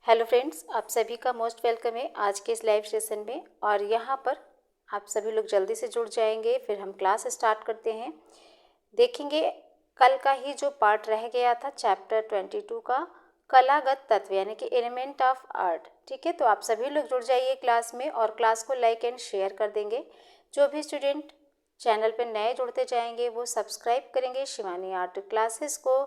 Hello friends, आप सभी का मोस्ट वेलकम है आज के इस लाइव सेशन में। और यहाँ पर आप सभी लोग जल्दी से जुड़ जाएंगे, फिर हम क्लास स्टार्ट करते हैं। देखेंगे कल का ही जो पार्ट रह गया था चैप्टर 22 का कलागत तत्व यानी कि एलिमेंट ऑफ आर्ट। ठीक है, तो आप सभी लोग जुड़ जाइए क्लास में और क्लास को लाइक एंड शेयर कर देंगे। जो भी स्टूडेंट चैनल पर नए जुड़ते जाएंगे वो सब्सक्राइब करेंगे शिवानी आर्ट क्लासेस को।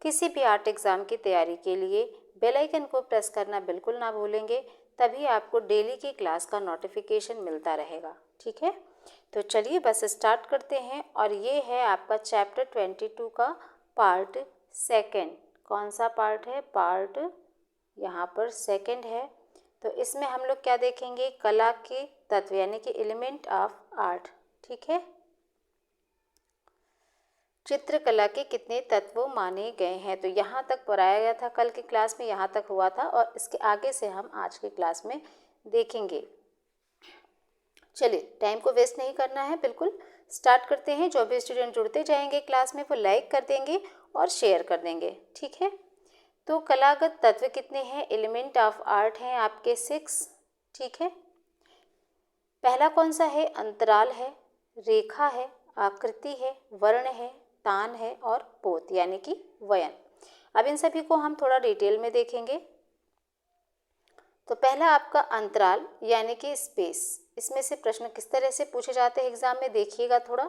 किसी भी आर्ट एग्ज़ाम की तैयारी के लिए बेल आइकन को प्रेस करना बिल्कुल ना भूलेंगे, तभी आपको डेली की क्लास का नोटिफिकेशन मिलता रहेगा। ठीक है, तो चलिए बस स्टार्ट करते हैं। और ये है आपका चैप्टर 22 का पार्ट सेकंड। कौन सा पार्ट है? पार्ट यहाँ पर सेकंड है। तो इसमें हम लोग क्या देखेंगे? कला के तत्व यानी कि एलिमेंट ऑफ आर्ट। ठीक है, चित्रकला के कितने तत्व माने गए हैं? तो यहाँ तक पढ़ाया गया था कल की क्लास में, यहाँ तक हुआ था और इसके आगे से हम आज की क्लास में देखेंगे। चलिए, टाइम को वेस्ट नहीं करना है, बिल्कुल स्टार्ट करते हैं। जो भी स्टूडेंट जुड़ते जाएंगे क्लास में वो लाइक कर देंगे और शेयर कर देंगे। ठीक है, तो कलागत तत्व कितने हैं? एलिमेंट ऑफ आर्ट हैं आपके 6। ठीक है, पहला कौन सा है? अंतराल है, रेखा है, आकृति है, वर्ण है, तान है और पोत यानी कि वयन। अब इन सभी को हम थोड़ा डिटेल में देखेंगे। तो पहला आपका अंतराल यानी कि स्पेस। इसमें से प्रश्न किस तरह से पूछे जाते हैं एग्जाम में, देखिएगा थोड़ा।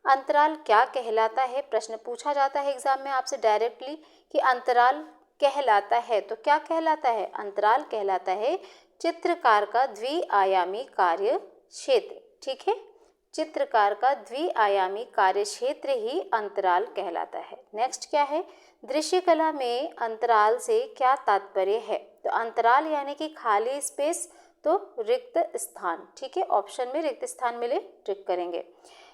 अंतराल क्या कहलाता है? प्रश्न पूछा जाता है एग्जाम में आपसे डायरेक्टली कि अंतराल कहलाता है, तो क्या कहलाता है? अंतराल कहलाता है चित्रकार का द्विआयामी कार्य क्षेत्र। ठीक है, चित्रकार का द्विआयामी कार्य क्षेत्र ही अंतराल कहलाता है। नेक्स्ट क्या है? दृश्य कला में अंतराल से क्या तात्पर्य है? तो अंतराल यानी कि खाली स्पेस, तो रिक्त स्थान। ठीक है, ऑप्शन में रिक्त स्थान मिले टिक करेंगे।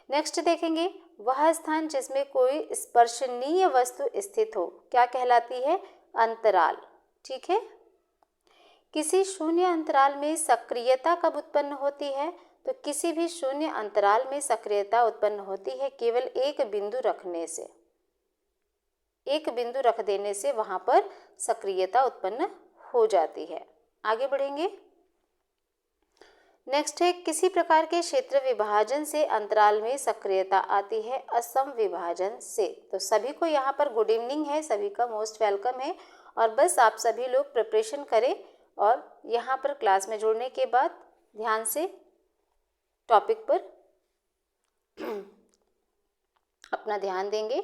नेक्स्ट देखेंगे, वह स्थान जिसमें कोई स्पर्शनीय वस्तु स्थित हो क्या कहलाती है? अंतराल। ठीक है, किसी शून्य अंतराल में सक्रियता कब उत्पन्न होती है? तो किसी भी शून्य अंतराल में सक्रियता उत्पन्न होती है केवल एक बिंदु रखने से। एक बिंदु रख देने से वहां पर सक्रियता उत्पन्न हो जाती है। आगे बढ़ेंगे। नेक्स्ट है, किसी प्रकार के क्षेत्र विभाजन से अंतराल में सक्रियता आती है? असम विभाजन से। तो सभी को यहाँ पर गुड इवनिंग है, सभी का मोस्ट वेलकम है। और बस आप सभी लोग प्रिपरेशन करें और यहाँ पर क्लास में जुड़ने के बाद ध्यान से टॉपिक पर अपना ध्यान देंगे।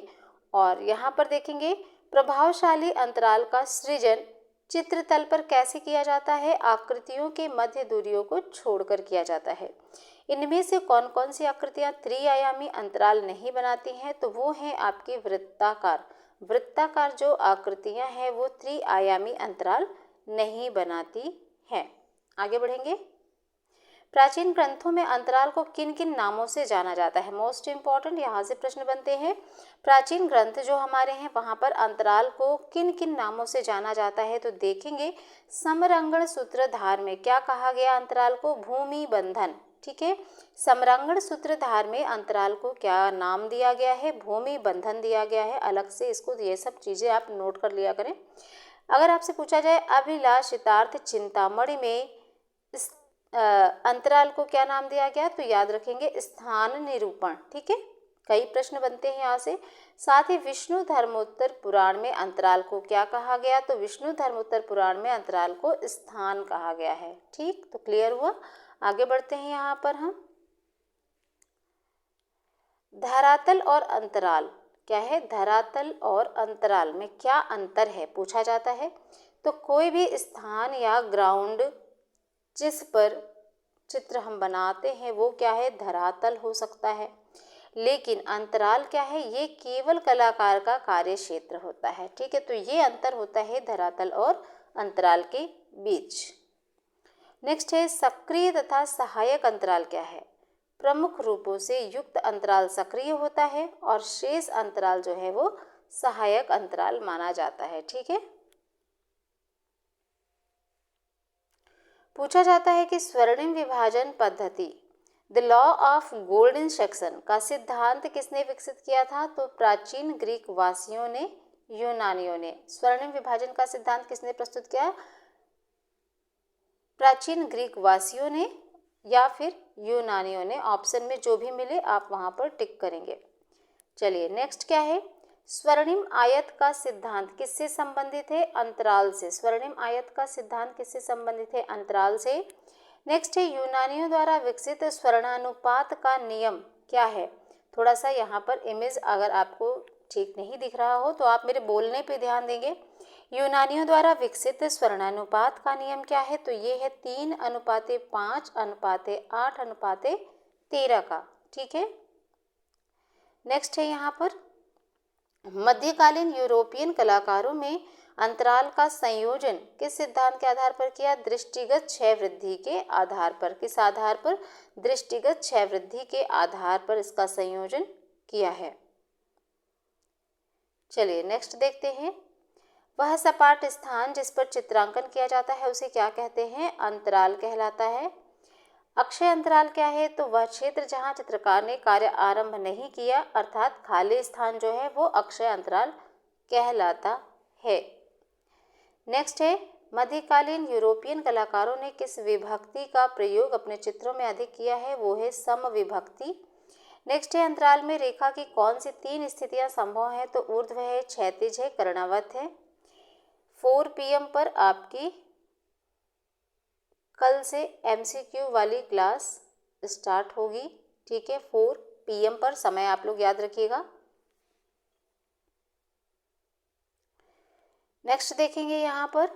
और यहाँ पर देखेंगे, प्रभावशाली अंतराल का सृजन चित्रतल पर कैसे किया जाता है? आकृतियों के मध्य दूरियों को छोड़कर किया जाता है। इनमें से कौन कौन सी आकृतियाँ त्रिआयामी अंतराल नहीं बनाती हैं? तो वो हैं आपके वृत्ताकार। वृत्ताकार जो आकृतियाँ हैं वो त्रिआयामी अंतराल नहीं बनाती हैं। आगे बढ़ेंगे। प्राचीन ग्रंथों में अंतराल को किन किन नामों से जाना जाता है? मोस्ट इंपॉर्टेंट यहाँ से प्रश्न बनते हैं। प्राचीन ग्रंथ जो हमारे हैं वहाँ पर अंतराल को किन किन नामों से जाना जाता है? तो देखेंगे, समरांगण सूत्रधार में क्या कहा गया अंतराल को? भूमि बंधन। ठीक है, समरांगण सूत्रधार में अंतराल को क्या नाम दिया गया है? भूमि बंधन दिया गया है। अलग से इसको ये सब चीज़ें आप नोट कर लिया करें। अगर आपसे पूछा जाए अभिलाषितार्थ चिंतामणि में अंतराल को क्या नाम दिया गया? तो याद रखेंगे स्थान निरूपण। ठीक है, कई प्रश्न बनते हैं यहाँ से। साथ ही विष्णु धर्मोत्तर पुराण में अंतराल को क्या कहा गया? तो विष्णु धर्मोत्तर पुराण में अंतराल को स्थान कहा गया है। ठीक, तो क्लियर हुआ। आगे बढ़ते हैं। यहाँ पर हम धरातल और अंतराल क्या है? धरातल और अंतराल में क्या अंतर है पूछा जाता है। तो कोई भी स्थान या ग्राउंड जिस पर चित्र हम बनाते हैं वो क्या है? धरातल हो सकता है। लेकिन अंतराल क्या है? ये केवल कलाकार का कार्य क्षेत्र होता है। ठीक है, तो ये अंतर होता है धरातल और अंतराल के बीच। नेक्स्ट है, सक्रिय तथा सहायक अंतराल क्या है? प्रमुख रूपों से युक्त अंतराल सक्रिय होता है और शेष अंतराल जो है वो सहायक अंतराल माना जाता है। ठीक है, पूछा जाता है कि स्वर्णिम विभाजन पद्धति the law of golden section का सिद्धांत किसने विकसित किया था? तो प्राचीन ग्रीक वासियों ने, यूनानियों ने। स्वर्णिम विभाजन का सिद्धांत किसने प्रस्तुत किया? प्राचीन ग्रीक वासियों ने या फिर यूनानियों ने, ऑप्शन में जो भी मिले आप वहां पर टिक करेंगे। चलिए नेक्स्ट क्या है, स्वर्णिम आयत का सिद्धांत किससे संबंधित है, अंतराल से। स्वर्णिम आयत का सिद्धांत किससे संबंधित है, अंतराल से। नेक्स्ट है, यूनानियों द्वारा विकसित स्वर्णानुपात का नियम क्या है। थोड़ा सा यहाँ पर इमेज अगर आपको ठीक नहीं दिख रहा हो तो आप मेरे बोलने पे ध्यान देंगे। यूनानियों द्वारा विकसित स्वर्णानुपात का नियम क्या है, तो ये है 3:5:8:13 का। ठीक है, नेक्स्ट है यहाँ पर, मध्यकालीन यूरोपियन कलाकारों में अंतराल का संयोजन किस सिद्धांत के आधार पर किया, दृष्टिगत क्षय वृद्धि के आधार पर। किस आधार पर, दृष्टिगत क्षय वृद्धि के आधार पर इसका संयोजन किया है। चलिए नेक्स्ट देखते हैं, वह सपाट स्थान जिस पर चित्रांकन किया जाता है उसे क्या कहते हैं, अंतराल कहलाता है। अक्षय अंतराल क्या है, तो वह क्षेत्र जहां चित्रकार ने कार्य आरंभ नहीं किया, अर्थात खाली स्थान जो है वो अक्षय अंतराल कहलाता है। नेक्स्ट है, मध्यकालीन यूरोपियन कलाकारों ने किस विभक्ति का प्रयोग अपने चित्रों में अधिक किया है, वो है समविभक्ति। नेक्स्ट है, अंतराल में रेखा की कौन सी 3 स्थितियां संभव है, तो ऊर्ध्व है, क्षैतिज है, कर्णवत है। 4 PM पर आपकी कल से MCQ वाली क्लास स्टार्ट होगी। ठीक है, 4 PM पर समय आप लोग याद रखिएगा। नेक्स्ट देखेंगे यहाँ पर,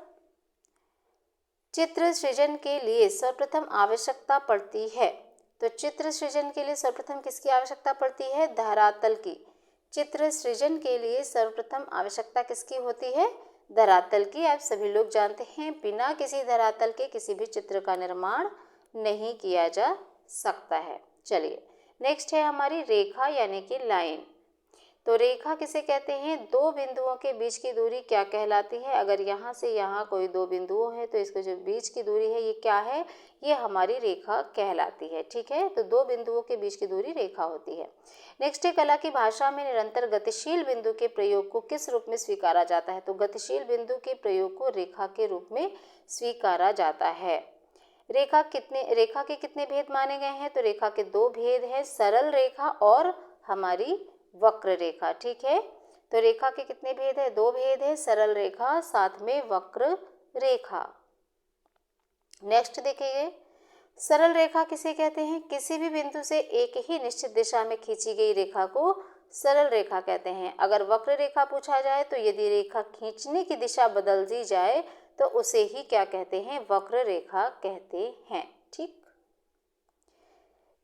चित्र सृजन के लिए सर्वप्रथम आवश्यकता पड़ती है, तो चित्र सृजन के लिए सर्वप्रथम किसकी आवश्यकता पड़ती है, धरातल की। चित्र सृजन के लिए सर्वप्रथम आवश्यकता किसकी होती है, धरातल की। आप सभी लोग जानते हैं बिना किसी धरातल के किसी भी चित्र का निर्माण नहीं किया जा सकता है। चलिए नेक्स्ट है हमारी रेखा यानी कि लाइन। तो रेखा किसे कहते हैं, 2 बिंदुओं के बीच की दूरी क्या कहलाती है। अगर यहाँ से यहाँ कोई 2 बिंदुओं हैं तो इसके जो बीच की दूरी है ये क्या है, ये हमारी रेखा कहलाती है। ठीक है, तो 2 बिंदुओं के बीच की दूरी रेखा होती है। नेक्स्ट है, कला की भाषा में निरंतर गतिशील बिंदु के प्रयोग को किस रूप में स्वीकारा जाता है, तो गतिशील बिंदु के प्रयोग को रेखा के रूप में स्वीकारा जाता है। रेखा के कितने भेद माने गए हैं, तो रेखा के 2 भेद हैं, सरल रेखा और हमारी वक्र रेखा। ठीक है, तो रेखा के कितने भेद है, 2 भेद है, सरल रेखा साथ में वक्र रेखा। नेक्स्ट देखिए, सरल रेखा किसे कहते हैं, किसी भी बिंदु से एक ही निश्चित दिशा में खींची गई रेखा को सरल रेखा कहते हैं। अगर वक्र रेखा पूछा जाए तो यदि रेखा खींचने की दिशा बदल दी जाए तो उसे ही क्या कहते हैं, वक्र रेखा कहते हैं। ठीक,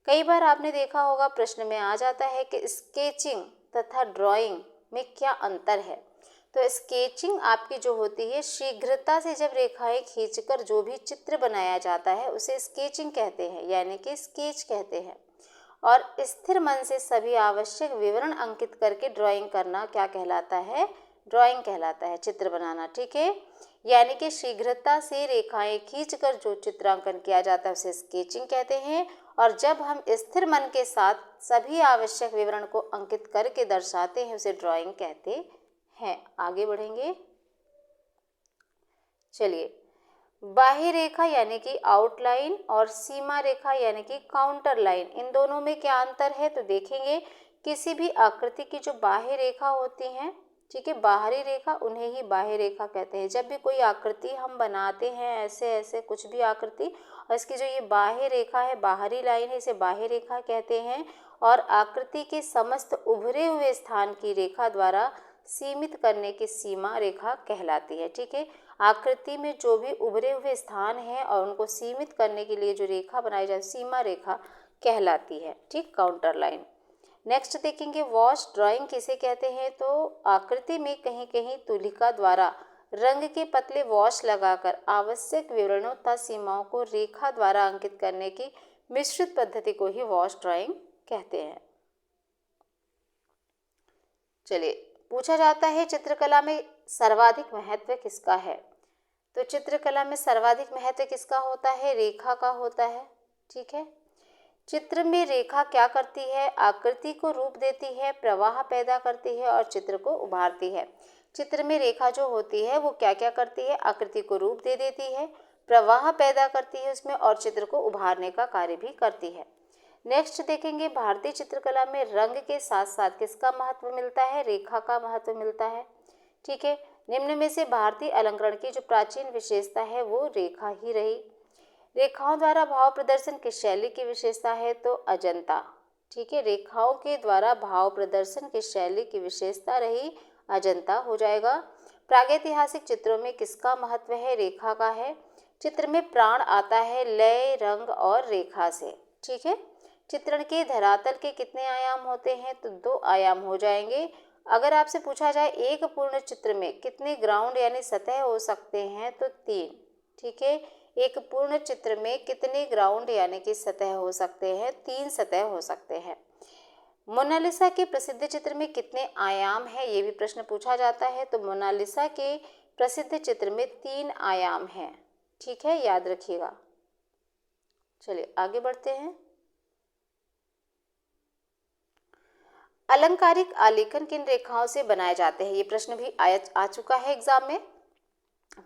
कई बार आपने देखा होगा प्रश्न में आ जाता है कि स्केचिंग तथा ड्राइंग में क्या अंतर है। तो स्केचिंग आपकी जो होती है, शीघ्रता से जब रेखाएं खींचकर जो भी चित्र बनाया जाता है उसे स्केचिंग कहते हैं, यानी कि स्केच कहते हैं। और स्थिर मन से सभी आवश्यक विवरण अंकित करके ड्राइंग करना क्या कहलाता है, ड्राइंग कहलाता है, चित्र बनाना। ठीक है, यानी कि शीघ्रता से रेखाएं खींचकर जो चित्रांकन किया जाता है उसे स्केचिंग कहते हैं। और जब हम स्थिर मन के साथ सभी आवश्यक विवरण को अंकित करके दर्शाते हैं उसे ड्राइंग कहते हैं। आगे बढ़ेंगे, चलिए, बाह्य रेखा यानी कि आउटलाइन और सीमा रेखा यानी कि काउंटर लाइन, इन दोनों में क्या अंतर है, तो देखेंगे किसी भी आकृति की जो बाह्य रेखा होती हैं, ठीक है, बाहरी रेखा, उन्हें ही बाह्य रेखा कहते हैं। जब भी कोई आकृति हम बनाते हैं, ऐसे ऐसे कुछ भी आकृति, और इसकी जो ये बाह्य रेखा है, बाहरी लाइन है, इसे बाह्य रेखा कहते हैं। और आकृति के समस्त उभरे हुए स्थान की रेखा द्वारा सीमित करने की सीमा रेखा कहलाती है। ठीक है, आकृति में जो भी उभरे हुए स्थान हैं और उनको सीमित करने के लिए जो रेखा बनाई जाए सीमा रेखा कहलाती है। ठीक, काउंटर लाइन। नेक्स्ट देखेंगे, वॉश ड्राइंग किसे कहते हैं, तो आकृति में कहीं कहीं तुलिका द्वारा रंग के पतले वॉश लगाकर आवश्यक विवरणों तथा सीमाओं को रेखा द्वारा अंकित करने की मिश्रित पद्धति को ही वॉश ड्राइंग कहते हैं। चलिए, पूछा जाता है चित्रकला में सर्वाधिक महत्व किसका है, तो चित्रकला में सर्वाधिक महत्व किसका होता है, रेखा का होता है। ठीक है, चित्र में रेखा क्या करती है, आकृति को रूप देती है, प्रवाह पैदा करती है और चित्र को उभारती है। चित्र में रेखा जो होती है वो क्या क्या करती है, आकृति को रूप दे देती है, प्रवाह पैदा करती है उसमें और चित्र को उभारने का कार्य भी करती है। नेक्स्ट देखेंगे, भारतीय चित्रकला में रंग के साथ साथ किसका महत्व मिलता है? रेखा का महत्व मिलता है। ठीक है, निम्न में से भारतीय अलंकरण की जो प्राचीन विशेषता है वो रेखा ही रही। रेखाओं द्वारा भाव प्रदर्शन किस शैली की विशेषता है? तो अजंता। ठीक है, रेखाओं के द्वारा भाव प्रदर्शन किस शैली की विशेषता रही? अजंता हो जाएगा। प्रागैतिहासिक चित्रों में किसका महत्व है? रेखा का है। चित्र में प्राण आता है लय, रंग और रेखा से। ठीक है, चित्रण के धरातल के कितने आयाम होते हैं? तो 2 आयाम हो जाएंगे। अगर आपसे पूछा जाए एक पूर्ण चित्र में कितने ग्राउंड यानी सतह हो सकते हैं? तो 3। ठीक है, एक पूर्ण चित्र में कितने ग्राउंड यानी कि सतह हो सकते हैं? 3 सतह हो सकते हैं। मोनालिसा के प्रसिद्ध चित्र में कितने आयाम हैं? ये भी प्रश्न पूछा जाता है। तो मोनालिसा के प्रसिद्ध चित्र में 3 आयाम हैं। ठीक है, याद रखिएगा। चलिए आगे बढ़ते हैं। अलंकारिक आलेखन किन रेखाओं से बनाए जाते हैं? ये प्रश्न भी आ चुका है एग्जाम में,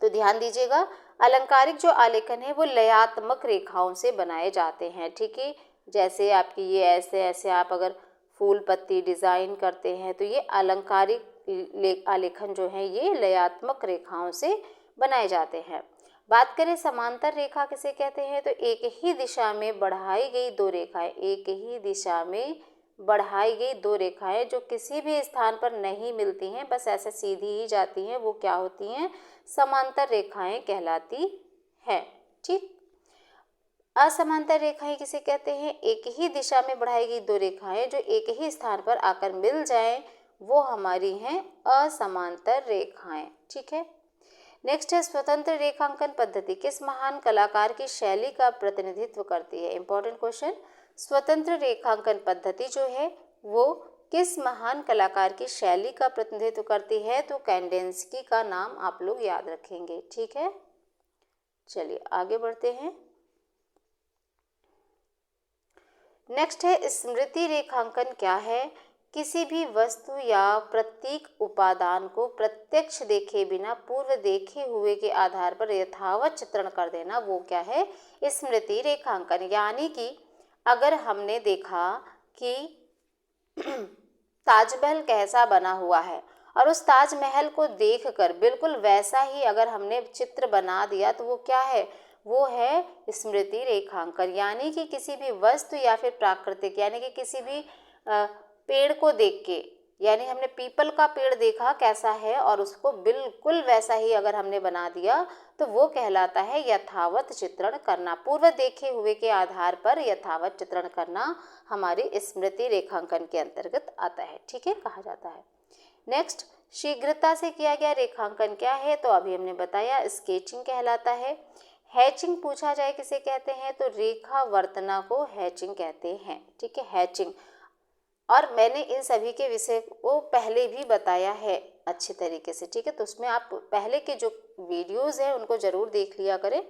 तो ध्यान दीजिएगा। अलंकारिक जो आलेखन है वो लयात्मक रेखाओं से बनाए जाते हैं। ठीक है, जैसे आपकी ये ऐसे ऐसे आप अगर फूल पत्ती डिजाइन करते हैं तो ये अलंकारिक आलेखन जो है ये लयात्मक रेखाओं से बनाए जाते हैं। बात करें समांतर रेखा किसे कहते हैं? तो एक ही दिशा में बढ़ाई गई 2 रेखाएं, एक ही दिशा में बढ़ाई गई 2 रेखाएं जो किसी भी स्थान पर नहीं मिलती हैं, बस ऐसे सीधी ही जाती हैं, वो क्या होती हैं? समांतर रेखाएं कहलाती हैं। ठीक, असमांतर रेखाएं किसे कहते हैं? एक ही दिशा में बढ़ाई गई 2 रेखाएं जो एक ही स्थान पर आकर मिल जाएं, वो हमारी हैं असमांतर रेखाएं। ठीक है, नेक्स्ट है स्वतंत्र रेखांकन पद्धति किस महान कलाकार की शैली का प्रतिनिधित्व करती है? Important question. स्वतंत्र रेखांकन पद्धति जो है वो किस महान कलाकार की शैली का प्रतिनिधित्व करती है? तो कैंडेंस्की का नाम आप लोग याद रखेंगे। ठीक है, चलिए आगे बढ़ते हैं। नेक्स्ट है स्मृति रेखांकन क्या है? किसी भी वस्तु या प्रतीक उपादान को प्रत्यक्ष देखे बिना पूर्व देखे हुए के आधार पर यथावत चित्रण कर देना, वो क्या है? स्मृति रेखांकन। यानी कि अगर हमने देखा कि ताजमहल कैसा बना हुआ है और उस ताजमहल को देखकर बिल्कुल वैसा ही अगर हमने चित्र बना दिया तो वो क्या है? वो है स्मृति रेखांकन। यानी कि किसी भी वस्तु या फिर प्राकृतिक यानी कि किसी भी पेड़ को देख के, यानी हमने पीपल का पेड़ देखा कैसा है और उसको बिल्कुल वैसा ही अगर हमने बना दिया तो वो कहलाता है यथावत चित्रण करना। पूर्व देखे हुए के आधार पर यथावत चित्रण करना हमारी स्मृति रेखांकन के अंतर्गत आता है। ठीक है, कहा जाता है। नेक्स्ट, शीघ्रता से किया गया रेखांकन क्या है? तो अभी हमने बताया स्केचिंग कहलाता है। हैचिंग पूछा जाए किसे कहते हैं? तो रेखा वर्तना को हैचिंग कहते हैं। ठीक है, हैचिंग। और मैंने इन सभी के विषय को पहले भी बताया है अच्छे तरीके से। ठीक है, तो उसमें आप पहले के जो वीडियोस हैं उनको जरूर देख लिया करें।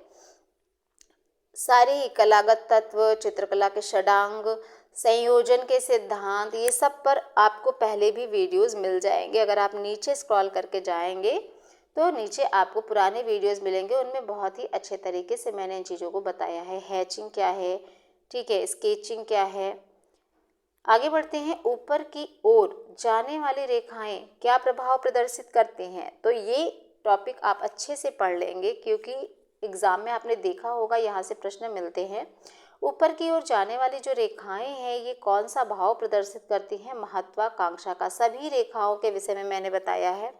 सारे ही कलागत तत्व, चित्रकला के षडांग, संयोजन के सिद्धांत, ये सब पर आपको पहले भी वीडियोस मिल जाएंगे। अगर आप नीचे स्क्रॉल करके जाएंगे तो नीचे आपको पुराने वीडियोस मिलेंगे, उनमें बहुत ही अच्छे तरीके से मैंने इन चीज़ों को बताया है। हैचिंग क्या है? ठीक है, स्केचिंग क्या है? आगे बढ़ते हैं। ऊपर की ओर जाने वाली रेखाएं क्या प्रभाव प्रदर्शित करती हैं? तो ये टॉपिक आप अच्छे से पढ़ लेंगे क्योंकि एग्जाम में आपने देखा होगा यहाँ से प्रश्न मिलते हैं। ऊपर की ओर जाने वाली जो रेखाएं हैं ये कौन सा भाव प्रदर्शित करती हैं? महत्वाकांक्षा का। सभी रेखाओं के विषय में मैंने बताया है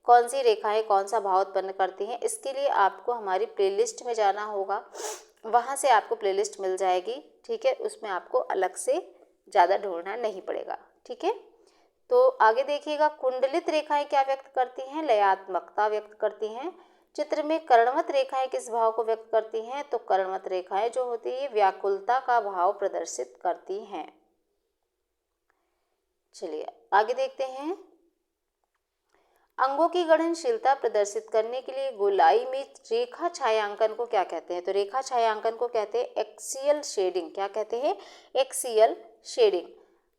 कौन सी रेखाएं कौन सा भाव उत्पन्न करती हैं। इसके लिए आपको हमारी प्लेलिस्ट में जाना होगा, वहाँ से आपको प्लेलिस्ट मिल जाएगी। ठीक है, उसमें आपको अलग से ज़्यादा ढूंढना नहीं पड़ेगा। ठीक है, तो आगे देखिएगा। कुंडलित रेखाएं क्या व्यक्त करती हैं? लयात्मकता व्यक्त करती हैं। चित्र में कर्णवत रेखाएं किस भाव को व्यक्त करती हैं? तो कर्णवत रेखाएं जो होती है व्याकुलता का भाव प्रदर्शित करती हैं। चलिए आगे देखते हैं। अंगों की गठनशीलता प्रदर्शित करने के लिए गोलाई में रेखा छायांकन को क्या कहते हैं? तो रेखा छायांकन को कहते हैं एक्सियल शेडिंग। क्या कहते हैं? Axial shading.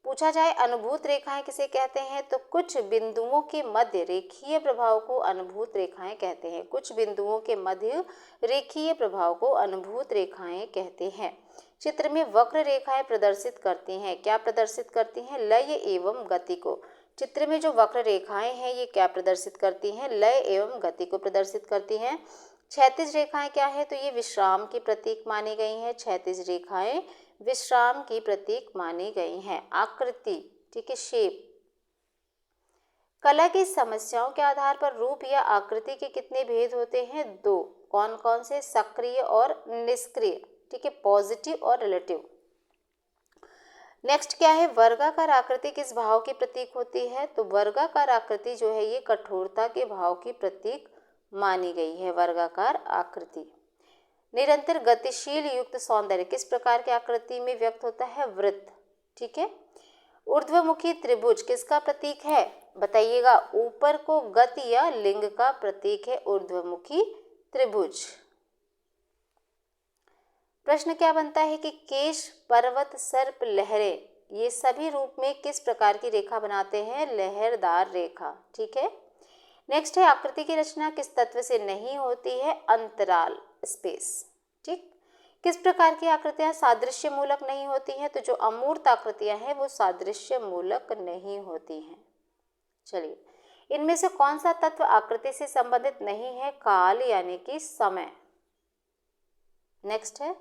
पूछा जाए अनुभूत रेखाएं किसे कहते हैं, तो कुछ बिंदुओं के मध्य रेखीय प्रभाव को अनुभूत रेखाएं कहते हैं। कुछ बिंदुओं के मध्य रेखीय प्रभाव को अनुभूत रेखाएं कहते हैं। चित्र में वक्र रेखाएं प्रदर्शित करती हैं, क्या प्रदर्शित करती हैं, लय एवं गति को। चित्र में जो वक्र रेखाएं हैं ये क्या प्रदर्शित करती हैं, लय एवं गति को प्रदर्शित करती हैं। क्षैतिज रेखाएं क्या है, तो ये विश्राम की प्रतीक मानी गई हैं। क्षैतिज रेखाएं विश्राम की प्रतीक मानी गई हैं। आकृति, ठीक है, शेप। कला की समस्याओं के आधार पर रूप या आकृति के कितने भेद होते हैं, दो। कौन कौन से, सक्रिय और निष्क्रिय, ठीक है, पॉजिटिव और रिलेटिव। नेक्स्ट क्या है, वर्गाकार आकृति किस भाव की प्रतीक होती है, तो वर्गाकार आकृति जो है ये कठोरता के भाव की प्रतीक मानी गई है, वर्गाकार आकृति। निरंतर गतिशील युक्त सौंदर्य किस प्रकार की आकृति में व्यक्त होता है, वृत्त, ठीक है। ऊर्ध्वमुखी त्रिभुज किसका प्रतीक है, बताइएगा, ऊपर को गति या लिंग का प्रतीक है ऊर्ध्वमुखी त्रिभुज। प्रश्न क्या बनता है कि केश, पर्वत, सर्प, लहरें ये सभी रूप में किस प्रकार की रेखा बनाते हैं, लहरदार रेखा, ठीक है। नेक्स्ट है आकृति की रचना किस तत्व से नहीं होती है, अंतराल, स्पेस, ठीक। किस प्रकार की आकृतियां सादृश्य मूलक नहीं होती हैं, तो जो अमूर्त आकृतियां हैं वो सादृश्य मूलक नहीं होती हैं। चलिए, इनमें से कौन सा तत्व आकृति से संबंधित नहीं है, काल यानी कि समय। नेक्स्ट है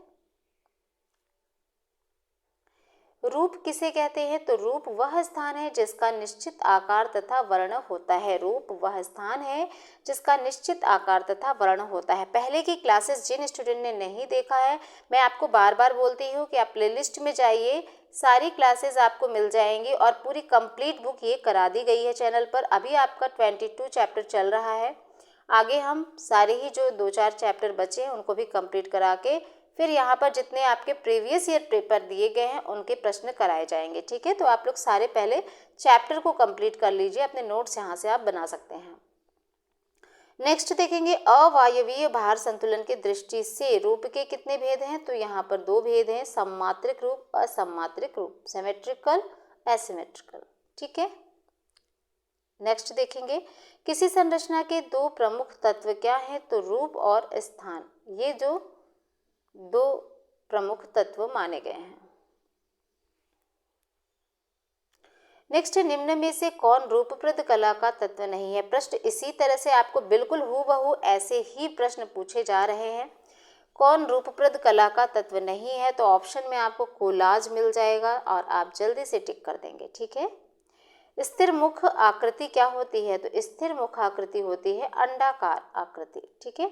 रूप किसे कहते हैं, तो रूप वह स्थान है जिसका निश्चित आकार तथा वर्ण होता है। रूप वह स्थान है जिसका निश्चित आकार तथा वर्ण होता है। पहले की क्लासेस जिन स्टूडेंट ने नहीं देखा है, मैं आपको बार बार बोलती हूँ कि आप प्लेलिस्ट में जाइए, सारी क्लासेस आपको मिल जाएंगी और पूरी कंप्लीट बुक ये करा दी गई है चैनल पर। अभी आपका 22 चैप्टर चल रहा है, आगे हम सारे ही जो 2-4 चैप्टर बचे हैं उनको भी कंप्लीट करा के फिर यहाँ पर जितने आपके प्रीवियस ईयर पेपर दिए गए हैं उनके प्रश्न कराए जाएंगे, ठीक है। तो आप लोग सारे पहले चैप्टर को कंप्लीट कर लीजिए, अपने नोट्स यहाँ से आप बना सकते हैं। नेक्स्ट देखेंगे अवायवीय भार संतुलन की दृष्टि से रूप के कितने भेद हैं, तो यहाँ पर 2 भेद हैं, सम्मात्रिक रूप, असम्मात्रिक रूप, सिमेट्रिकल, एसिमेट्रिकल, ठीक है। नेक्स्ट देखेंगे किसी संरचना के 2 प्रमुख तत्व क्या हैं, तो रूप और स्थान, ये जो 2 प्रमुख तत्व माने गए हैं। नेक्स्ट निम्न में से कौन रूपप्रद कला का तत्व नहीं है। प्रश्न इसी तरह से आपको बिल्कुल हूबहू ऐसे ही प्रश्न पूछे जा रहे हैं। कौन रूपप्रद कला का तत्व नहीं है, तो ऑप्शन में आपको कोलाज मिल जाएगा और आप जल्दी से टिक कर देंगे, ठीक है। स्थिर मुख आकृति क्या होती है, तो स्थिर मुख आकृति होती है अंडाकार आकृति, ठीक है।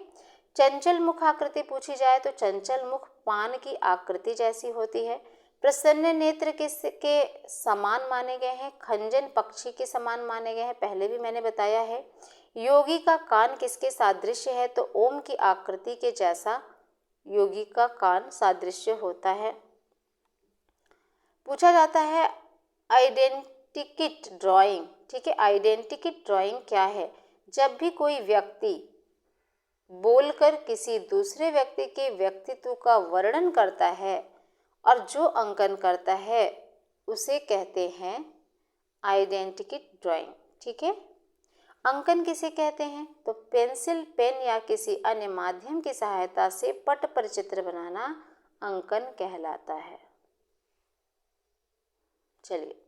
चंचल मुख आकृति पूछी जाए तो चंचल मुख पान की आकृति जैसी होती है। प्रसन्न नेत्र के समान माने गए हैं, खंजन पक्षी के समान माने गए हैं, पहले भी मैंने बताया है। योगी का कान किसके सादृश्य है, तो ओम की आकृति के जैसा योगी का कान सादृश्य होता है। पूछा जाता है आइडेंटिकिट ड्राइंग, ठीक है। आइडेंटिकिट ड्राइंग क्या है, जब भी कोई व्यक्ति बोलकर किसी दूसरे व्यक्ति के व्यक्तित्व का वर्णन करता है और जो अंकन करता है उसे कहते हैं आइडेंटिकिट ड्राइंग, ठीक है। अंकन किसे कहते हैं, तो पेंसिल, पेन या किसी अन्य माध्यम की सहायता से पट पर चित्र बनाना अंकन कहलाता है। चलिए,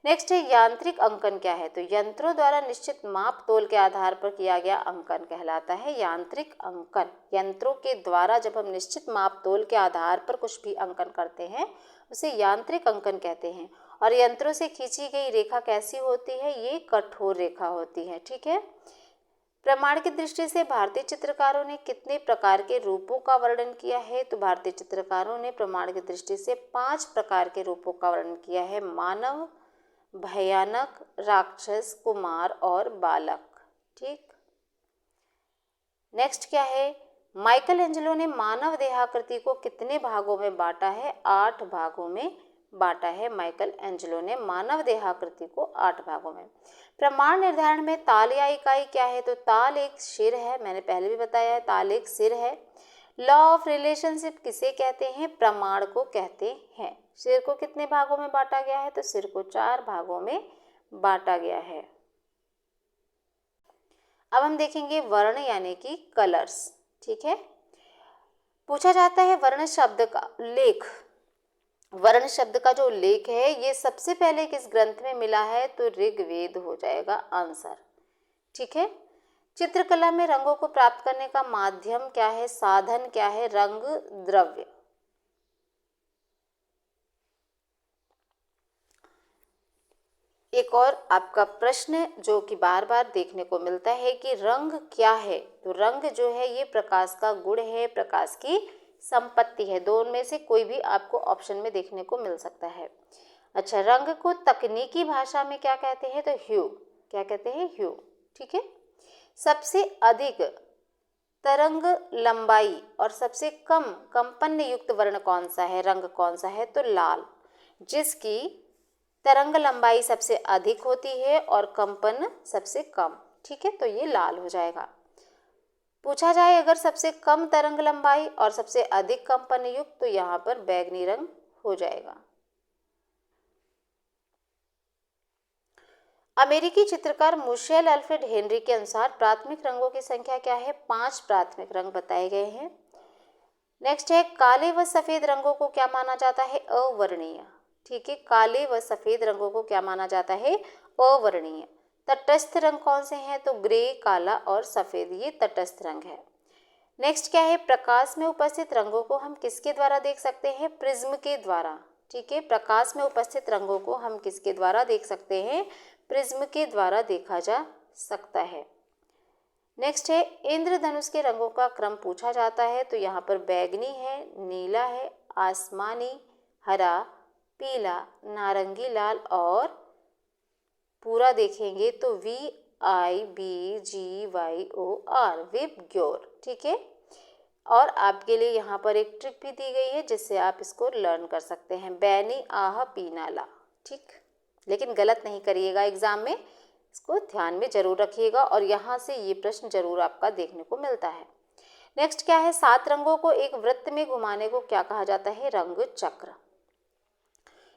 नेक्स्ट है यांत्रिक अंकन क्या है, तो यंत्रों द्वारा निश्चित माप तोल के आधार पर किया गया अंकन कहलाता है यांत्रिक अंकन। यंत्रों के द्वारा जब हम निश्चित माप तोल के आधार पर कुछ भी अंकन करते हैं उसे यांत्रिक अंकन कहते हैं। और यंत्रों से खींची गई रेखा कैसी होती है, ये कठोर रेखा होती है, ठीक है। प्रमाण की दृष्टि से भारतीय चित्रकारों ने कितने प्रकार के रूपों का वर्णन किया है, तो भारतीय चित्रकारों ने प्रमाण की दृष्टि से 5 प्रकार के रूपों का वर्णन किया है। मानव, भयानक, राक्षस, कुमार और बालक, ठीक। नेक्स्ट क्या है, माइकल एंजेलो ने मानव देहाकृति को कितने भागों में बांटा है, 8 भागों में बांटा है। माइकल एंजेलो ने मानव देहाकृति को 8 भागों में। प्रमाण निर्धारण में ताल या इकाई क्या है, तो ताल एक सिर है, मैंने पहले भी बताया है ताल एक सिर है। लॉ ऑफ रिलेशनशिप किसे कहते हैं? प्रमाण को कहते हैं। सिर को कितने भागों में बांटा गया है? तो सिर को 4 भागों में बांटा गया है। अब हम देखेंगे वर्ण यानी कि कलर्स। ठीक है, पूछा जाता है वर्ण शब्द का लेख। वर्ण शब्द का जो उल्लेख है ये सबसे पहले किस ग्रंथ में मिला है? तो ऋग्वेद हो जाएगा आंसर। ठीक है, चित्रकला में रंगों को प्राप्त करने का माध्यम क्या है? साधन क्या है? रंग द्रव्य। एक और आपका प्रश्न जो कि बार बार देखने को मिलता है कि रंग क्या है? तो रंग जो है ये प्रकाश का गुण है, प्रकाश की संपत्ति है। दोनों में से कोई भी आपको ऑप्शन में देखने को मिल सकता है। अच्छा, रंग को तकनीकी भाषा में क्या कहते हैं? तो ह्यू। क्या कहते हैं? ह्यू। ठीक है, सबसे अधिक तरंग लंबाई और सबसे कम कंपन युक्त वर्ण कौन सा है? रंग कौन सा है? तो लाल, जिसकी तरंग लंबाई सबसे अधिक होती है और कंपन सबसे कम। ठीक है, तो ये लाल हो जाएगा। पूछा जाए अगर सबसे कम तरंग लंबाई और सबसे अधिक कंपन युक्त, तो यहाँ पर बैगनी रंग हो जाएगा। अमेरिकी चित्रकार मिशेल अल्फ्रेड हेनरी के अनुसार प्राथमिक रंगों की संख्या क्या है? 5 प्राथमिक रंग बताए गए हैं। नेक्स्ट है काले व सफेद रंगों को क्या माना जाता है? अवर्णीय। ठीक है, काले व सफेद रंगों को क्या माना जाता है? अवर्णीय। तटस्थ रंग कौन से हैं? तो ग्रे, काला और सफेद, ये तटस्थ रंग है। नेक्स्ट क्या है? प्रकाश में उपस्थित रंगों को हम किसके द्वारा देख सकते हैं? प्रिज्म के द्वारा। ठीक है, प्रकाश में उपस्थित रंगों को हम किसके द्वारा देख सकते हैं? प्रिज्म के द्वारा देखा जा सकता है। नेक्स्ट है इंद्रधनुष के रंगों का क्रम पूछा जाता है, तो यहाँ पर बैगनी है, नीला है, आसमानी, हरा, पीला, नारंगी, लाल और पूरा देखेंगे तो VIBGYOR विबग्योर। ठीक है, और आपके लिए यहाँ पर एक ट्रिक भी दी गई है जिससे आप इसको लर्न कर सकते हैं। बैनी आह पीनाला। ठीक, लेकिन गलत नहीं करिएगा एग्जाम में, इसको ध्यान में जरूर रखिएगा और यहाँ से ये प्रश्न जरूर आपका देखने को मिलता है। नेक्स्ट क्या है? 7 रंगों को एक वृत्त में घुमाने को क्या कहा जाता है? रंग चक्र।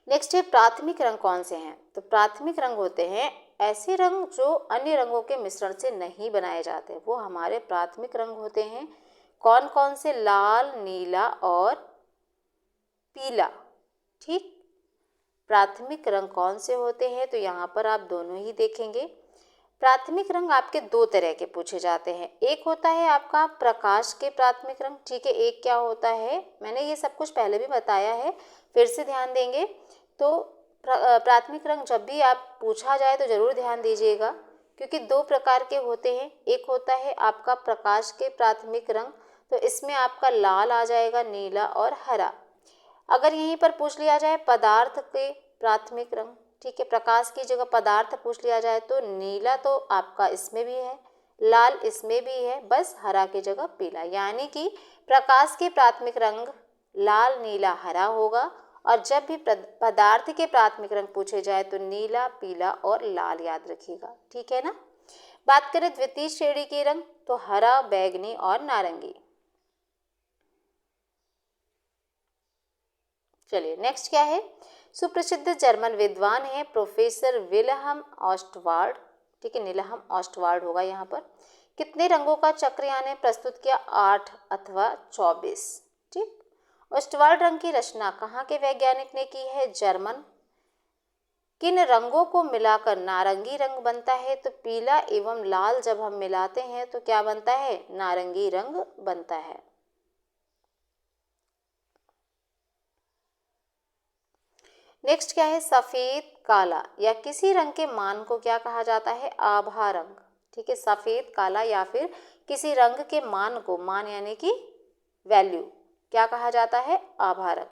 नेक्स्ट है प्राथमिक रंग कौन से हैं? तो प्राथमिक रंग होते हैं ऐसे रंग जो अन्य रंगों के मिश्रण से नहीं बनाए जाते, वो हमारे प्राथमिक रंग होते हैं। कौन कौन से? लाल, नीला और पीला। ठीक, प्राथमिक रंग कौन से होते हैं? तो यहाँ पर आप दोनों ही देखेंगे। प्राथमिक रंग आपके 2 तरह के पूछे जाते हैं। एक होता है आपका प्रकाश के प्राथमिक रंग। ठीक है, एक क्या होता है? मैंने ये सब कुछ पहले भी बताया है, फिर से ध्यान देंगे तो प्राथमिक रंग जब भी आप पूछा जाए तो जरूर ध्यान दीजिएगा, क्योंकि 2 प्रकार के होते हैं। एक होता है आपका प्रकाश के प्राथमिक रंग, तो इसमें आपका लाल आ जाएगा, नीला और हरा। अगर यहीं पर पूछ लिया जाए पदार्थ के प्राथमिक रंग, ठीक है, प्रकाश की जगह पदार्थ पूछ लिया जाए तो नीला तो आपका इसमें भी है, लाल इसमें भी है, बस हरा की जगह पीला। यानी कि प्रकाश के प्राथमिक रंग लाल, नीला, हरा होगा, और जब भी पदार्थ के प्राथमिक रंग पूछे जाए तो नीला, पीला और लाल याद रखिएगा। ठीक है ना। बात करें द्वितीय श्रेणी के रंग, तो हरा, बैगनी और नारंगी। चलिए नेक्स्ट क्या है? सुप्रसिद्ध जर्मन विद्वान है प्रोफेसर विल्हम ऑस्टवाल्ड। ठीक है, नीलहम ऑस्टवाल्ड होगा यहाँ पर। कितने रंगों का चक्र यानी प्रस्तुत किया? 8 अथवा 24। ठीक, ऑस्टवाल्ड रंग की रचना कहाँ के वैज्ञानिक ने की है? जर्मन। किन रंगों को मिलाकर नारंगी रंग बनता है? तो पीला एवं लाल जब हम मिलाते हैं तो क्या बनता है? नारंगी रंग बनता है। नेक्स्ट क्या है? सफेद, काला या किसी रंग के मान को क्या कहा जाता है? आभा रंग। ठीक है, सफेद, काला या फिर किसी रंग के मान को, मान यानी कि वैल्यू, क्या कहा जाता है? आभा रंग।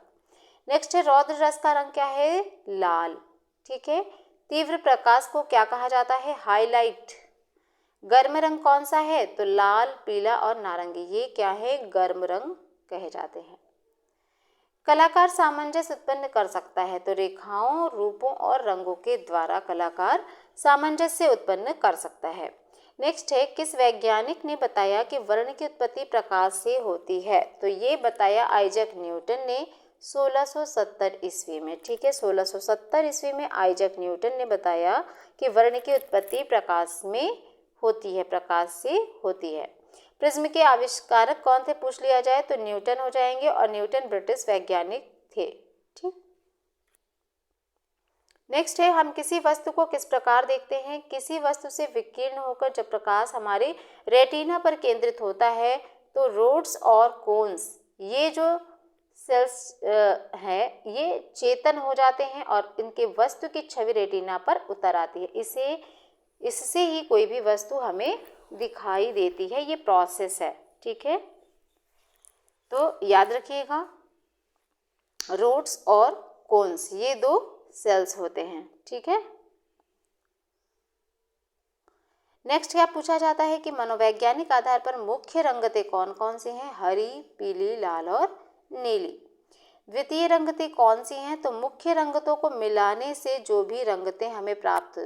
नेक्स्ट है रौद्र रस का रंग क्या है? लाल। ठीक है, तीव्र प्रकाश को क्या कहा जाता है? हाईलाइट। गर्म रंग कौन सा है? तो लाल, पीला और नारंगी, ये क्या है? गर्म रंग कहे जाते हैं। कलाकार सामंजस्य उत्पन्न कर सकता है, तो रेखाओं, रूपों और रंगों के द्वारा कलाकार सामंजस्य उत्पन्न कर सकता है। नेक्स्ट है, किस वैज्ञानिक ने बताया कि वर्ण की उत्पत्ति प्रकाश से होती है? तो ये बताया आइजैक न्यूटन ने 1670 ईस्वी में। ठीक है, 1670 ईस्वी में आइजैक न्यूटन ने बताया कि वर्ण की उत्पत्ति प्रकाश में होती है, प्रकाश से होती है। प्रिज्म के आविष्कारक कौन थे पूछ लिया जाए तो न्यूटन हो जाएंगे, और न्यूटन ब्रिटिश वैज्ञानिक थे। ठीक, नेक्स्ट है, हम किसी वस्तु को किस प्रकार देखते हैं? किसी वस्तु से विकीर्ण होकर जब प्रकाश हमारे रेटिना पर केंद्रित होता है तो रोड्स और कोन्स, ये जो सेल्स है, ये चेतन हो जाते हैं और इनके वस्तु की छवि रेटिना पर उतर आती है। इससे ही कोई भी वस्तु हमें दिखाई देती है, ये प्रोसेस है। ठीक है, तो याद रखिएगा, रोड्स और कोन्स ये दो सेल्स होते हैं। ठीक है, नेक्स्ट क्या पूछा जाता है कि मनोवैज्ञानिक आधार पर मुख्य रंगतें कौन कौन सी हैं? हरी, पीली, लाल और नीली। द्वितीय रंगतें कौन सी हैं? तो मुख्य रंगतों को मिलाने से जो भी रंगतें हमें प्राप्त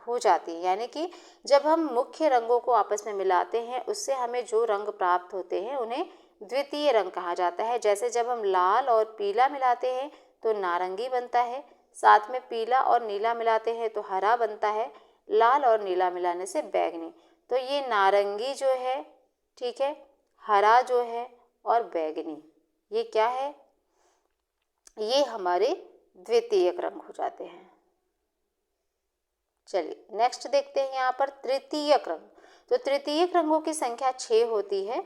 हो जाती हैं, यानी कि जब हम मुख्य रंगों को आपस में मिलाते हैं उससे हमें जो रंग प्राप्त होते हैं उन्हें द्वितीय रंग कहा जाता है। जैसे जब हम लाल और पीला मिलाते हैं तो नारंगी बनता है, साथ में पीला और नीला मिलाते हैं तो हरा बनता है, लाल और नीला मिलाने से बैगनी। तो ये नारंगी जो है, ठीक है, हरा जो है और बैगनी, ये क्या है? ये हमारे द्वितीयक रंग हो जाते हैं। चलिए नेक्स्ट देखते हैं यहाँ पर तृतीयक रंग। तो तृतीयक रंगों की संख्या 6 होती है।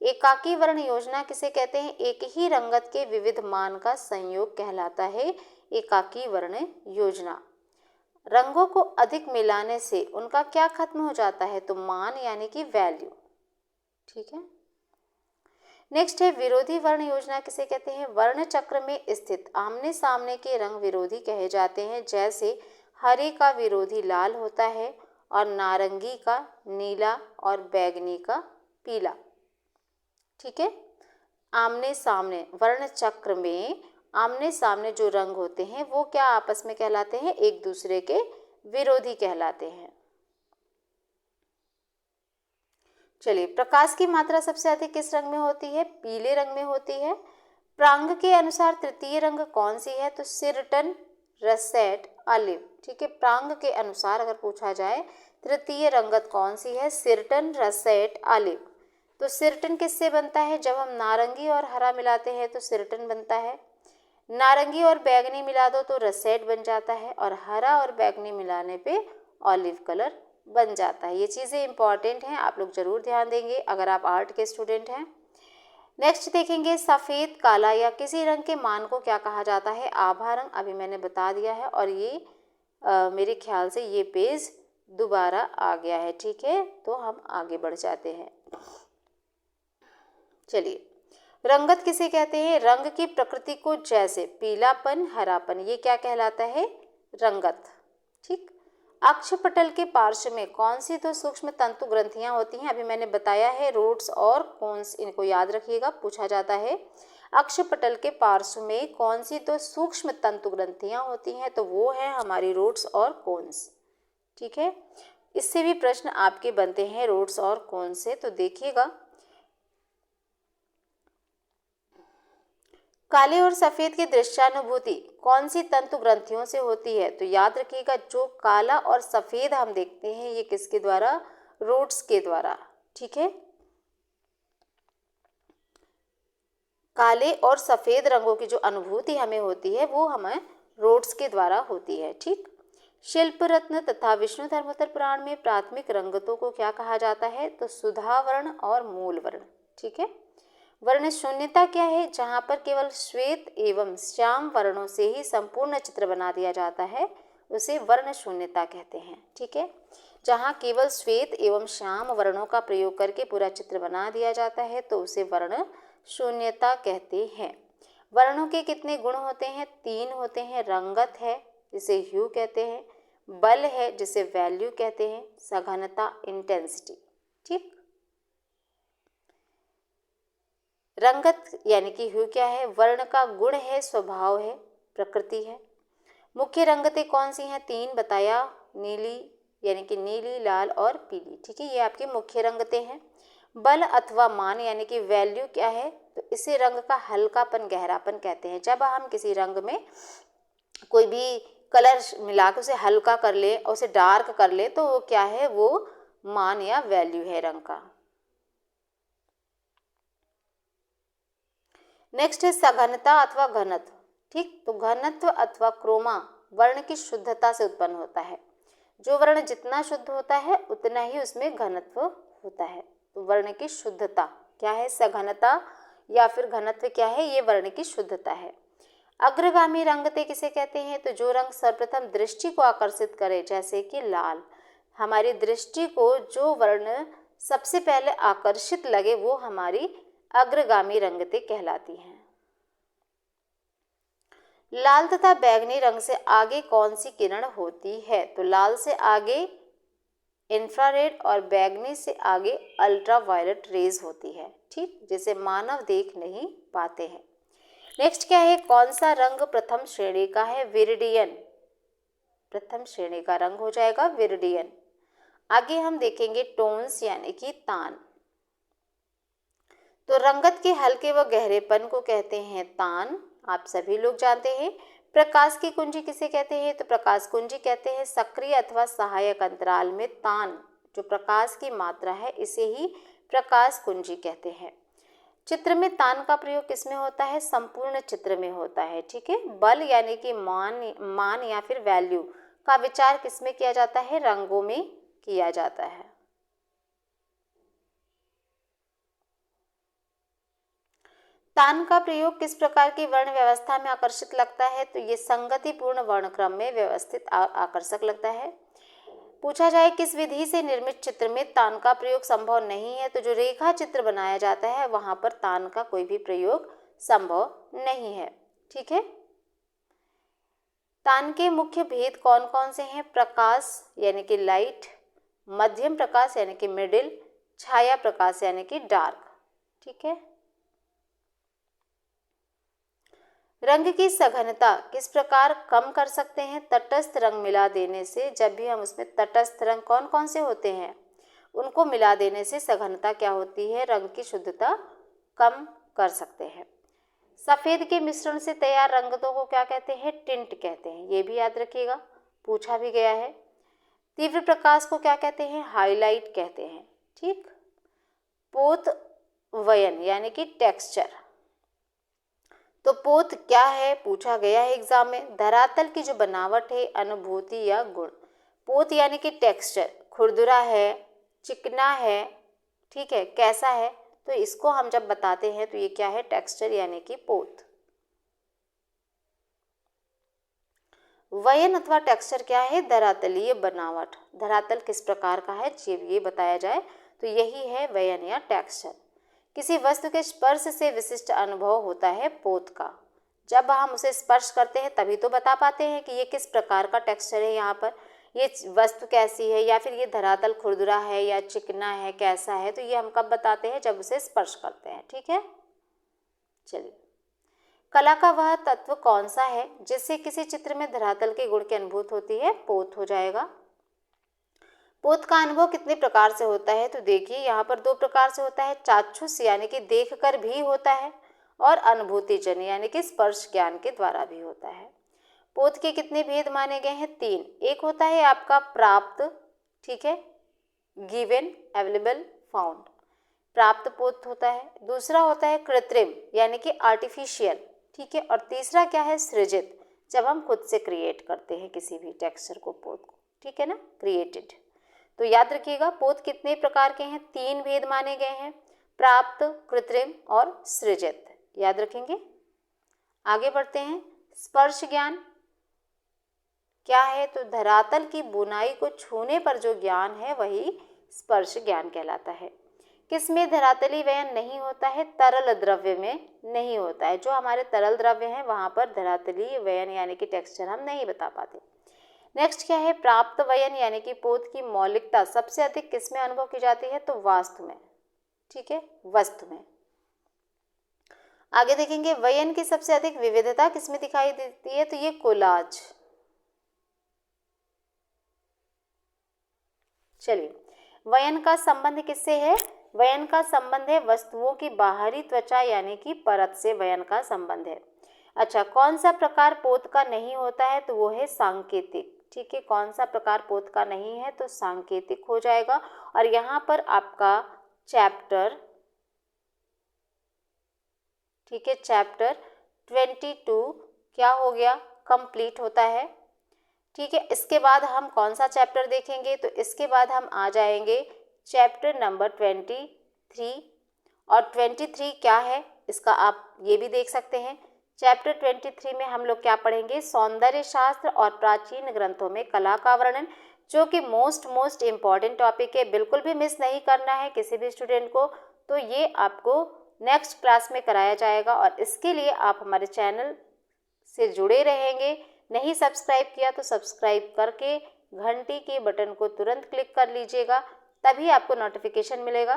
एकाकी वर्ण योजना किसे कहते हैं? एक ही रंगत के विविध मान का संयोग कहलाता है एकाकी वर्ण योजना। रंगों को अधिक मिलाने से उनका क्या खत्म हो जाता है? तो मान यानी कि वैल्यू। ठीक है, नेक्स्ट है विरोधी वर्ण योजना किसे कहते हैं? वर्ण चक्र में स्थित आमने सामने के रंग विरोधी कहे जाते हैं। जैसे हरे का विरोधी लाल होता है और नारंगी का नीला और बैगनी का पीला। ठीक है, आमने सामने वर्ण चक्र में आमने सामने जो रंग होते हैं वो क्या आपस में कहलाते हैं? एक दूसरे के विरोधी कहलाते हैं। चलिए, प्रकाश की मात्रा सबसे अधिक किस रंग में होती है? पीले रंग में होती है। प्रांग के अनुसार तृतीय रंग कौन सी है? तो सिरटन, रसेट, ऑलिव। ठीक है, प्रांग के अनुसार अगर पूछा जाए तृतीय रंगत कौन सी है? सिरटन, रसेट, ऑलिव। तो सिरटन किससे बनता है? जब हम नारंगी और हरा मिलाते हैं तो सिरटन बनता है। नारंगी और बैगनी मिला दो तो रसेट बन जाता है, और हरा और बैगनी मिलाने पे ऑलिव कलर बन जाता है। ये चीज़ें इंपॉर्टेंट हैं, आप लोग जरूर ध्यान देंगे अगर आप आर्ट के स्टूडेंट हैं। नेक्स्ट देखेंगे सफ़ेद, काला या किसी रंग के मान को क्या कहा जाता है? आभा रंग। अभी मैंने बता दिया है, और ये मेरे ख्याल से ये पेज दोबारा आ गया है। ठीक है, तो हम आगे बढ़ जाते हैं। चलिए, रंगत किसे कहते हैं? रंग की प्रकृति को, जैसे पीलापन, हरापन, ये क्या कहलाता है? रंगत। ठीक, अक्षपटल के पार्श्व में कौन सी दो सूक्ष्म तंतु ग्रंथियां होती हैं? अभी मैंने बताया है, रोड्स और कोन्स, इनको याद रखिएगा, पूछा जाता है। अक्षपटल के पार्श्व में कौन सी दो सूक्ष्म तंतु ग्रंथियां होती हैं? तो वो है हमारी रोड्स और कोन्स। ठीक है, इससे भी प्रश्न आपके बनते हैं रोड्स और कोन्स से, तो देखिएगा। काले और सफेद की दृश्यानुभूति कौन सी तंतु ग्रंथियों से होती है? तो याद रखिएगा, जो काला और सफेद हम देखते हैं ये किसके द्वारा? रोड्स के द्वारा। ठीक है, काले और सफेद रंगों की जो अनुभूति हमें होती है वो हमें रोड्स के द्वारा होती है। ठीक, शिल्प रत्न तथा विष्णु धर्मोत्तर पुराण में प्राथमिक रंगतों को क्या कहा जाता है? तो सुधा वर्ण और मूल वर्ण। ठीक है, वर्ण शून्यता क्या है? जहाँ पर केवल श्वेत एवं श्याम वर्णों से ही संपूर्ण चित्र बना दिया जाता है उसे वर्ण शून्यता कहते हैं। ठीक है, जहाँ केवल श्वेत एवं श्याम वर्णों का प्रयोग करके पूरा चित्र बना दिया जाता है तो उसे वर्ण शून्यता कहते हैं। वर्णों के कितने गुण होते हैं? 3 होते हैं। रंगत है जिसे ह्यू कहते हैं, बल है जिसे वैल्यू कहते हैं, सघनता इंटेंसिटी। ठीक, रंगत यानी कि ह्यू क्या है? वर्ण का गुण है, स्वभाव है, प्रकृति है। मुख्य रंगतें कौन सी हैं? 3 बताया, नीली, यानी कि नीली, लाल और पीली। ठीक है, ये आपकी मुख्य रंगतें हैं। बल अथवा मान यानी कि वैल्यू क्या है, तो इसे रंग का हल्कापन, गहरापन कहते हैं। जब हम किसी रंग में कोई भी कलर मिला के उसे हल्का कर ले और उसे डार्क कर ले तो वो क्या है, वो मान या वैल्यू है रंग का। नेक्स्ट है सघनता अथवा घनत्व। ठीक, तो घनत्व अथवा क्रोमा वर्ण की शुद्धता से उत्पन्न होता है। जो वर्ण जितना शुद्ध होता है उतना ही उसमें घनत्व होता है। तो वर्ण की शुद्धता क्या है, सघनता या फिर घनत्व क्या है, ये वर्ण की शुद्धता है। अग्रगामी रंगतें किसे कहते हैं, तो जो रंग सर्वप्रथम दृष्टि को आकर्षित करे, जैसे कि लाल। हमारी दृष्टि को जो वर्ण सबसे पहले आकर्षित लगे वो हमारी अग्रगामी रंगतें कहलाती हैं। लाल तथा बैंगनी रंग से आगे कौन सी किरण होती है, तो लाल से आगे इंफ्रारेड और बैंगनी से आगे अल्ट्रावायलेट रेज होती है। ठीक, जिसे मानव देख नहीं पाते हैं। नेक्स्ट क्या है, कौन सा रंग प्रथम श्रेणी का है, विरिडियन। प्रथम श्रेणी का रंग हो जाएगा विरिडियन। आगे हम देखेंगे टोन्स यानी कि तान। तो रंगत के हल्के व गहरेपन को कहते हैं तान, आप सभी लोग जानते हैं। प्रकाश की कुंजी किसे कहते हैं, तो प्रकाश कुंजी कहते हैं सक्रिय अथवा सहायक अंतराल में तान, जो प्रकाश की मात्रा है, इसे ही प्रकाश कुंजी कहते हैं। चित्र में तान का प्रयोग किसमें होता है, संपूर्ण चित्र में होता है। ठीक है, बल यानी कि मान या फिर वैल्यू का विचार किसमें किया जाता है, रंगों में किया जाता है। तान का प्रयोग किस प्रकार की वर्ण व्यवस्था में आकर्षित लगता है, तो ये संगतिपूर्ण वर्णक्रम में व्यवस्थित आकर्षक लगता है। पूछा जाए किस विधि से निर्मित चित्र में तान का प्रयोग संभव नहीं है, तो जो रेखा चित्र बनाया जाता है वहां पर तान का कोई भी प्रयोग संभव नहीं है। ठीक है, तान के मुख्य भेद कौन कौन से हैं, प्रकाश यानी कि लाइट, मध्यम प्रकाश यानी कि मिडिल, छाया प्रकाश यानी कि डार्क। ठीक है, रंग की सघनता किस प्रकार कम कर सकते हैं, तटस्थ रंग मिला देने से। जब भी हम उसमें तटस्थ रंग कौन कौन से होते हैं उनको मिला देने से सघनता क्या होती है, रंग की शुद्धता कम कर सकते हैं। सफेद के मिश्रण से तैयार रंगतों को क्या कहते हैं, टिंट कहते हैं, ये भी याद रखिएगा, पूछा भी गया है। तीव्र प्रकाश को क्या कहते हैं, हाईलाइट कहते हैं। ठीक, पोत वयन यानी कि टेक्सचर, तो पोत क्या है, पूछा गया है एग्जाम में। धरातल की जो बनावट है, अनुभूति या गुण। पोत यानी कि टेक्सचर, खुरदुरा है, चिकना है, ठीक है, कैसा है, तो इसको हम जब बताते हैं तो ये क्या है, टेक्सचर यानी कि पोत। वयन अथवा टेक्सचर क्या है, धरातलीय बनावट। धरातल किस प्रकार का है ये बताया जाए तो यही है वयन या टेक्सचर। किसी वस्तु के स्पर्श से विशिष्ट अनुभव होता है पोत का। जब हम उसे स्पर्श करते हैं तभी तो बता पाते हैं कि ये किस प्रकार का टेक्सचर है, यहाँ पर ये वस्तु कैसी है, या फिर ये धरातल खुरदुरा है या चिकना है, कैसा है, तो ये हम कब बताते हैं, जब उसे स्पर्श करते हैं। ठीक है, चलिए, कला का वह तत्व कौन सा है जिससे किसी चित्र में धरातल के गुण की अनुभूति होती है, पोत हो जाएगा। पोत का अनुभव कितने प्रकार से होता है, तो देखिए यहाँ पर दो प्रकार से होता है, चाक्षुष यानी कि देखकर भी होता है, और अनुभूतिजन्य यानी कि स्पर्श ज्ञान के द्वारा भी होता है। पोत के कितने भेद माने गए हैं, 3। एक होता है आपका प्राप्त, ठीक है, गिवन, अवेलेबल, फाउंड, प्राप्त पोत होता है। दूसरा होता है कृत्रिम यानी कि आर्टिफिशियल, ठीक है, और तीसरा क्या है, सृजित, जब हम खुद से क्रिएट करते हैं किसी भी टेक्सचर को, पोत को, ठीक है ना, क्रिएटेड। तो याद रखिएगा पोत कितने प्रकार के हैं, 3 भेद माने गए हैं, प्राप्त, कृत्रिम और सृजित, याद रखेंगे। आगे बढ़ते हैं, स्पर्श ज्ञान क्या है, तो धरातल की बुनाई को छूने पर जो ज्ञान है वही स्पर्श ज्ञान कहलाता है। किसमें धरातली वयन नहीं होता है, तरल द्रव्य में नहीं होता है। जो हमारे तरल द्रव्य हैं वहां पर धरातली वयन यानी कि टेक्सचर हम नहीं बता पाते। नेक्स्ट क्या है, प्राप्त वयन यानी कि पोत की मौलिकता सबसे अधिक किसमें अनुभव की जाती है, तो वास्तु में, ठीक है, वस्तु में। आगे देखेंगे वयन की सबसे अधिक विविधता किसमें दिखाई देती है, तो ये कोलाज, चलिए, वयन का संबंध किससे है? वयन का संबंध है वस्तुओं की बाहरी त्वचा यानी कि परत से वयन का संबंध है। अच्छा, कौन सा प्रकार पोत का नहीं होता है? तो वो है सांकेतिक। ठीक है, कौन सा प्रकार पोत का नहीं है? तो सांकेतिक हो जाएगा। और यहाँ पर आपका चैप्टर, ठीक है, चैप्टर 22 क्या हो गया? कंप्लीट होता है। ठीक है, इसके बाद हम कौन सा चैप्टर देखेंगे? तो इसके बाद हम आ जाएंगे चैप्टर नंबर 23। और 23 क्या है इसका आप ये भी देख सकते हैं। चैप्टर 23 में हम लोग क्या पढ़ेंगे? सौंदर्य शास्त्र और प्राचीन ग्रंथों में कला का वर्णन, जो कि मोस्ट इम्पॉर्टेंट टॉपिक है, बिल्कुल भी मिस नहीं करना है किसी भी स्टूडेंट को। तो ये आपको नेक्स्ट क्लास में कराया जाएगा और इसके लिए आप हमारे चैनल से जुड़े रहेंगे। नहीं सब्सक्राइब किया तो सब्सक्राइब करके घंटी के बटन को तुरंत क्लिक कर लीजिएगा, तभी आपको नोटिफिकेशन मिलेगा।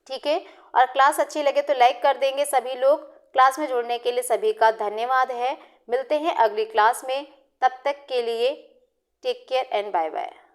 ठीक है, और क्लास अच्छी लगे तो लाइक कर देंगे सभी लोग। क्लास में जुड़ने के लिए सभी का धन्यवाद है। मिलते हैं अगली क्लास में, तब तक के लिए take care and bye bye.